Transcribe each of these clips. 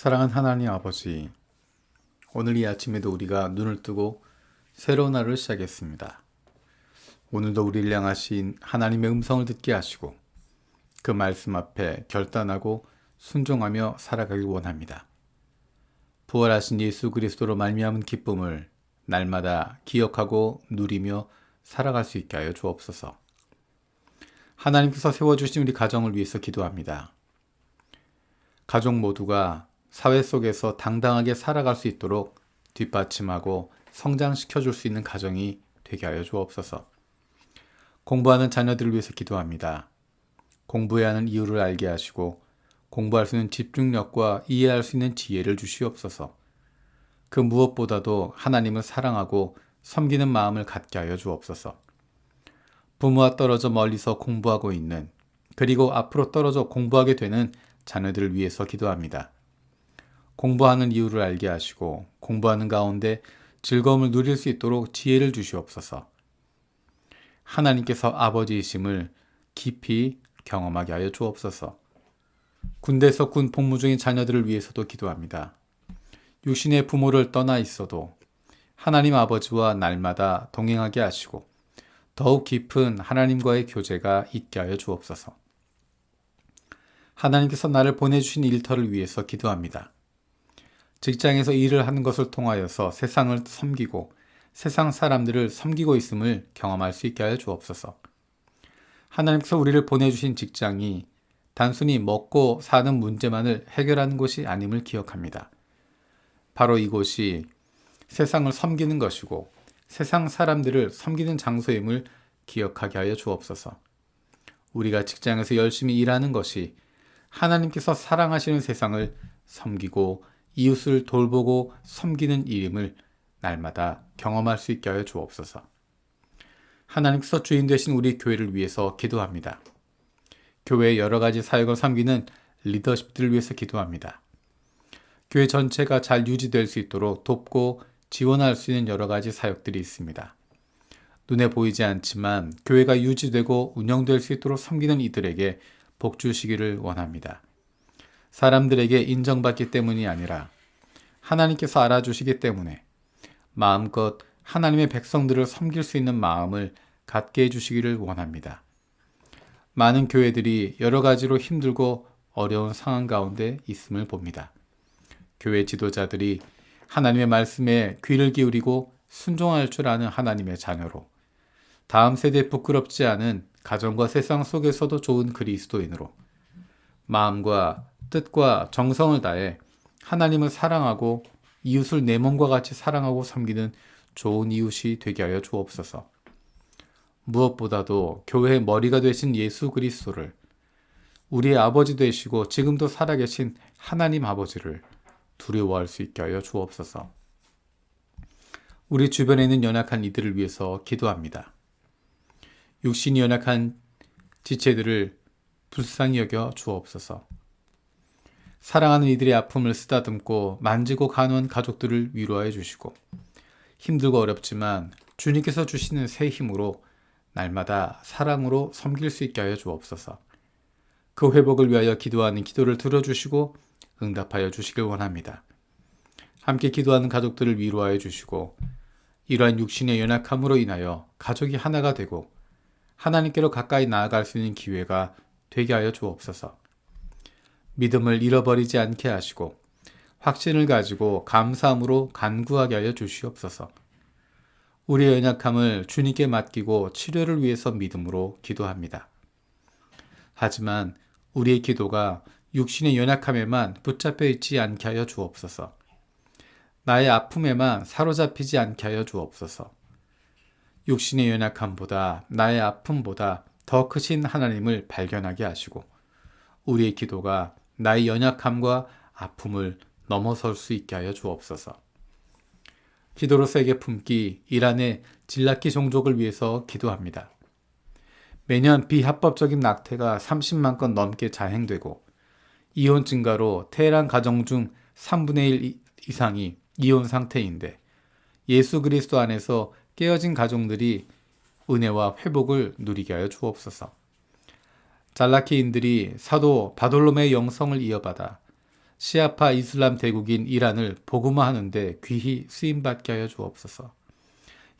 사랑하는 하나님 아버지, 오늘 이 아침에도 우리가 눈을 뜨고 새로운 하루를 시작했습니다. 오늘도 우리를 향하신 하나님의 음성을 듣게 하시고 그 말씀 앞에 결단하고 순종하며 살아가길 원합니다. 부활하신 예수 그리스도로 말미암은 기쁨을 날마다 기억하고 누리며 살아갈 수 있게 하여 주옵소서. 하나님께서 세워주신 우리 가정을 위해서 기도합니다. 가족 모두가 사회 속에서 당당하게 살아갈 수 있도록 뒷받침하고 성장시켜 줄 수 있는 가정이 되게 하여 주옵소서. 공부하는 자녀들을 위해서 기도합니다. 공부해야 하는 이유를 알게 하시고 공부할 수 있는 집중력과 이해할 수 있는 지혜를 주시옵소서. 그 무엇보다도 하나님을 사랑하고 섬기는 마음을 갖게 하여 주옵소서. 부모와 떨어져 멀리서 공부하고 있는, 그리고 앞으로 떨어져 공부하게 되는 자녀들을 위해서 기도합니다. 공부하는 이유를 알게 하시고 공부하는 가운데 즐거움을 누릴 수 있도록 지혜를 주시옵소서. 하나님께서 아버지이심을 깊이 경험하게 하여 주옵소서. 군대에서 군 복무 중인 자녀들을 위해서도 기도합니다. 육신의 부모를 떠나 있어도 하나님 아버지와 날마다 동행하게 하시고 더욱 깊은 하나님과의 교제가 있게 하여 주옵소서. 하나님께서 나를 보내주신 일터를 위해서 기도합니다. 직장에서 일을 하는 것을 통하여서 세상을 섬기고 세상 사람들을 섬기고 있음을 경험할 수 있게 하여 주옵소서. 하나님께서 우리를 보내주신 직장이 단순히 먹고 사는 문제만을 해결하는 곳이 아님을 기억합니다. 바로 이곳이 세상을 섬기는 것이고 세상 사람들을 섬기는 장소임을 기억하게 하여 주옵소서. 우리가 직장에서 열심히 일하는 것이 하나님께서 사랑하시는 세상을 섬기고 이웃을 돌보고 섬기는 일임을 날마다 경험할 수 있게 하여 주옵소서. 하나님께서 주인 되신 우리 교회를 위해서 기도합니다. 교회의 여러 가지 사역을 섬기는 리더십들을 위해서 기도합니다. 교회 전체가 잘 유지될 수 있도록 돕고 지원할 수 있는 여러 가지 사역들이 있습니다. 눈에 보이지 않지만 교회가 유지되고 운영될 수 있도록 섬기는 이들에게 복 주시기를 원합니다. 사람들에게 인정받기 때문이 아니라 하나님께서 알아주시기 때문에 마음껏 하나님의 백성들을 섬길 수 있는 마음을 갖게 해주시기를 원합니다. 많은 교회들이 여러 가지로 힘들고 어려운 상황 가운데 있음을 봅니다. 교회 지도자들이 하나님의 말씀에 귀를 기울이고 순종할 줄 아는 하나님의 자녀로, 다음 세대에 부끄럽지 않은 가정과 세상 속에서도 좋은 그리스도인으로 마음과 뜻과 정성을 다해 하나님을 사랑하고 이웃을 내 몸과 같이 사랑하고 섬기는 좋은 이웃이 되게 하여 주옵소서. 무엇보다도 교회의 머리가 되신 예수 그리스도를, 우리의 아버지 되시고 지금도 살아계신 하나님 아버지를 두려워할 수 있게 하여 주옵소서. 우리 주변에 있는 연약한 이들을 위해서 기도합니다. 육신이 연약한 지체들을 불쌍히 여겨 주옵소서. 사랑하는 이들의 아픔을 쓰다듬고 만지고 간호한 가족들을 위로하여 주시고 힘들고 어렵지만 주님께서 주시는 새 힘으로 날마다 사랑으로 섬길 수 있게 하여 주옵소서. 그 회복을 위하여 기도하는 기도를 들어주시고 응답하여 주시길 원합니다. 함께 기도하는 가족들을 위로하여 주시고 이러한 육신의 연약함으로 인하여 가족이 하나가 되고 하나님께로 가까이 나아갈 수 있는 기회가 되게 하여 주옵소서. 믿음을 잃어버리지 않게 하시고 확신을 가지고 감사함으로 간구하게 하여 주시옵소서. 우리의 연약함을 주님께 맡기고 치료를 위해서 믿음으로 기도합니다. 하지만 우리의 기도가 육신의 연약함에만 붙잡혀 있지 않게 하여 주옵소서. 나의 아픔에만 사로잡히지 않게 하여 주옵소서. 육신의 연약함보다 나의 아픔보다 더 크신 하나님을 발견하게 하시고 우리의 기도가 나의 연약함과 아픔을 넘어설 수 있게 하여 주옵소서. 기도로서에게 품기 이란의 질라키 종족을 위해서 기도합니다. 매년 비합법적인 낙태가 30만 건 넘게 자행되고 이혼 증가로 테헤란 가정 중 3분의 1 이상이 이혼 상태인데 예수 그리스도 안에서 깨어진 가정들이 은혜와 회복을 누리게 하여 주옵소서. 잘라키인들이 사도 바돌로메의 영성을 이어받아 시아파 이슬람 대국인 이란을 복음화하는데 귀히 쓰임받게 하여 주옵소서.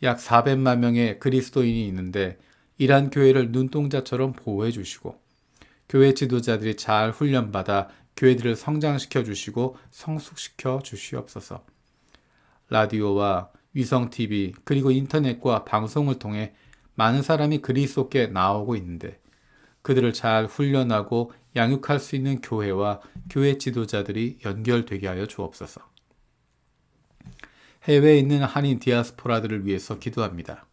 약 400만 명의 그리스도인이 있는데 이란 교회를 눈동자처럼 보호해 주시고 교회 지도자들이 잘 훈련받아 교회들을 성장시켜 주시고 성숙시켜 주시옵소서. 라디오와 위성 TV 그리고 인터넷과 방송을 통해 많은 사람이 그리스도께 나오고 있는데 그들을 잘 훈련하고 양육할 수 있는 교회와 교회 지도자들이 연결되게 하여 주옵소서. 해외에 있는 한인 디아스포라들을 위해서 기도합니다.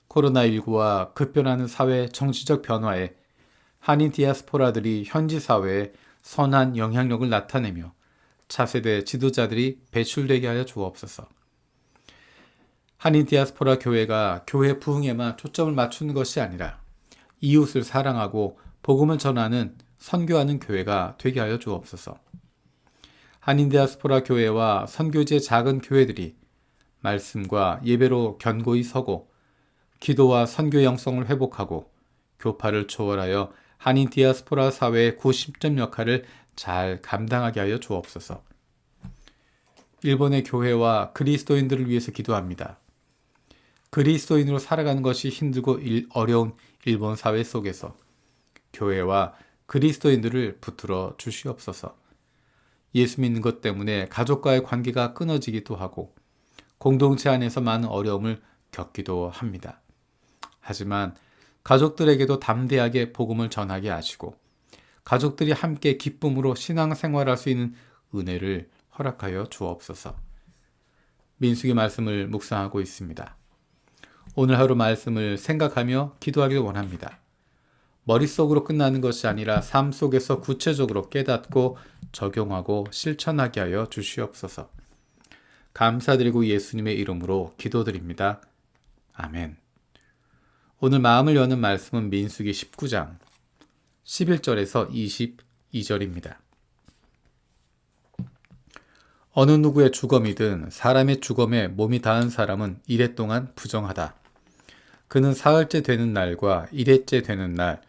코로나19와 급변하는 사회 정치적 변화에 한인 디아스포라들이 현지 사회에 선한 영향력을 나타내며 차세대 지도자들이 배출되게 하여 주옵소서. 한인 디아스포라 교회가 교회 부흥에만 초점을 맞추는 것이 아니라 이웃을 사랑하고 복음을 전하는 선교하는 교회가 되게 하여 주옵소서. 한인 디아스포라 교회와 선교지의 작은 교회들이 말씀과 예배로 견고히 서고 기도와 선교 영성을 회복하고 교파를 초월하여 한인 디아스포라 사회의 구심점 역할을 잘 감당하게 하여 주옵소서. 일본의 교회와 그리스도인들을 위해서 기도합니다. 그리스도인으로 살아가는 것이 힘들고 어려운 일본 사회 속에서 교회와 그리스도인들을 붙들어 주시옵소서. 예수 믿는 것 때문에 가족과의 관계가 끊어지기도 하고 공동체 안에서 많은 어려움을 겪기도 합니다. 하지만 가족들에게도 담대하게 복음을 전하게 하시고 가족들이 함께 기쁨으로 신앙생활할 수 있는 은혜를 허락하여 주옵소서. 민수기 말씀을 묵상하고 있습니다. 오늘 하루 말씀을 생각하며 기도하길 원합니다. 머릿속으로 끝나는 것이 아니라 삶 속에서 구체적으로 깨닫고 적용하고 실천하게 하여 주시옵소서. 감사드리고 예수님의 이름으로 기도드립니다. 아멘. 오늘 마음을 여는 말씀은 민수기 19장 11절에서 22절입니다. 어느 누구의 주검이든 사람의 주검에 몸이 닿은 사람은 이래 동안 부정하다. 그는 사흘째 되는 날과 이래째 되는 날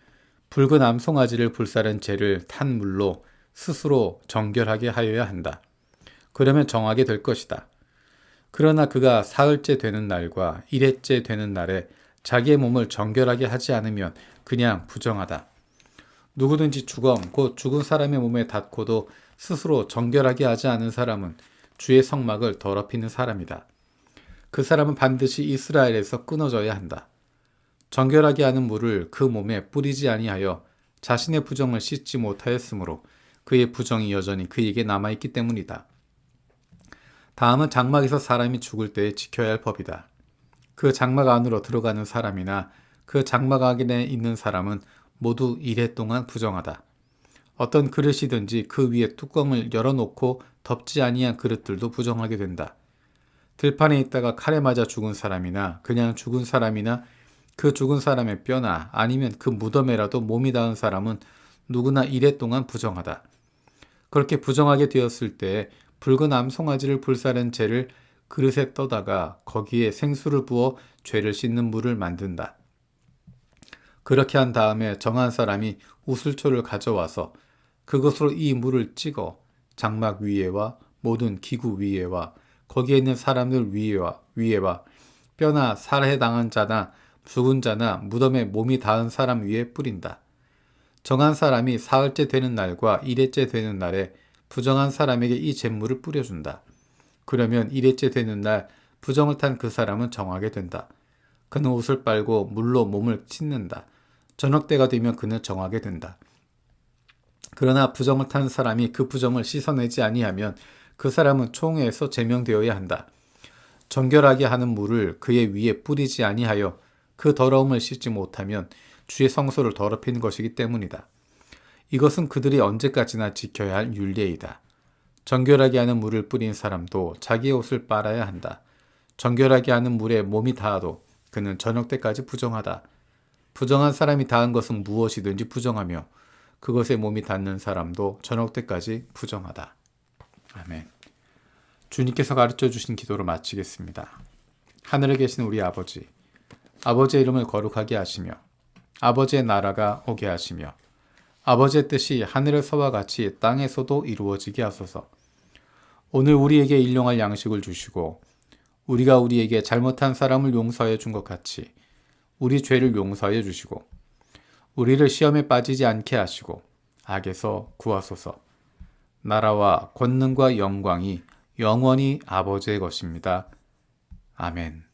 붉은 암송아지를 불사른 재를 탄 물로 스스로 정결하게 하여야 한다. 그러면 정하게 될 것이다. 그러나 그가 사흘째 되는 날과 이래째 되는 날에 자기의 몸을 정결하게 하지 않으면 그냥 부정하다. 누구든지 주검 곧 죽은 사람의 몸에 닿고도 스스로 정결하게 하지 않은 사람은 주의 성막을 더럽히는 사람이다. 그 사람은 반드시 이스라엘에서 끊어져야 한다. 정결하게 하는 물을 그 몸에 뿌리지 아니하여 자신의 부정을 씻지 못하였으므로 그의 부정이 여전히 그에게 남아있기 때문이다. 다음은 장막에서 사람이 죽을 때에 지켜야 할 법이다. 그 장막 안으로 들어가는 사람이나 그 장막 안에 있는 사람은 모두 이래 동안 부정하다. 어떤 그릇이든지 그 위에 뚜껑을 열어놓고 덮지 아니한 그릇들도 부정하게 된다. 들판에 있다가 칼에 맞아 죽은 사람이나 그냥 죽은 사람이나 그 죽은 사람의 뼈나 아니면 그 무덤에라도 몸이 닿은 사람은 누구나 이래 동안 부정하다. 그렇게 부정하게 되었을 때 붉은 암송아지를 불사른 재를 그릇에 떠다가 거기에 생수를 부어 죄를 씻는 물을 만든다. 그렇게 한 다음에 정한 사람이 우슬초를 가져와서 그것으로 이 물을 찍어 장막 위에와 모든 기구 위에와 거기에 있는 사람들 위에와 뼈나 살해당한 자나 죽은 자나 무덤에 몸이 닿은 사람 위에 뿌린다. 정한 사람이 사흘째 되는 날과 이래째 되는 날에 부정한 사람에게 이 잿물을 뿌려준다. 그러면 이래째 되는 날 부정을 탄 그 사람은 정하게 된다. 그는 옷을 빨고 물로 몸을 씻는다. 저녁 때가 되면 그는 정하게 된다. 그러나 부정을 탄 사람이 그 부정을 씻어내지 아니하면 그 사람은 총회에서 제명되어야 한다. 정결하게 하는 물을 그의 위에 뿌리지 아니하여 그 더러움을 씻지 못하면 주의 성소를 더럽히는 것이기 때문이다. 이것은 그들이 언제까지나 지켜야 할 율례이다. 정결하게 하는 물을 뿌린 사람도 자기의 옷을 빨아야 한다. 정결하게 하는 물에 몸이 닿아도 그는 저녁 때까지 부정하다. 부정한 사람이 닿은 것은 무엇이든지 부정하며 그것에 몸이 닿는 사람도 저녁 때까지 부정하다. 아멘. 주님께서 가르쳐 주신 기도로 마치겠습니다. 하늘에 계신 우리 아버지, 아버지의 이름을 거룩하게 하시며 아버지의 나라가 오게 하시며 아버지의 뜻이 하늘에서와 같이 땅에서도 이루어지게 하소서. 오늘 우리에게 일용할 양식을 주시고 우리가 우리에게 잘못한 사람을 용서해 준 것 같이 우리 죄를 용서해 주시고 우리를 시험에 빠지지 않게 하시고 악에서 구하소서. 나라와 권능과 영광이 영원히 아버지의 것입니다. 아멘.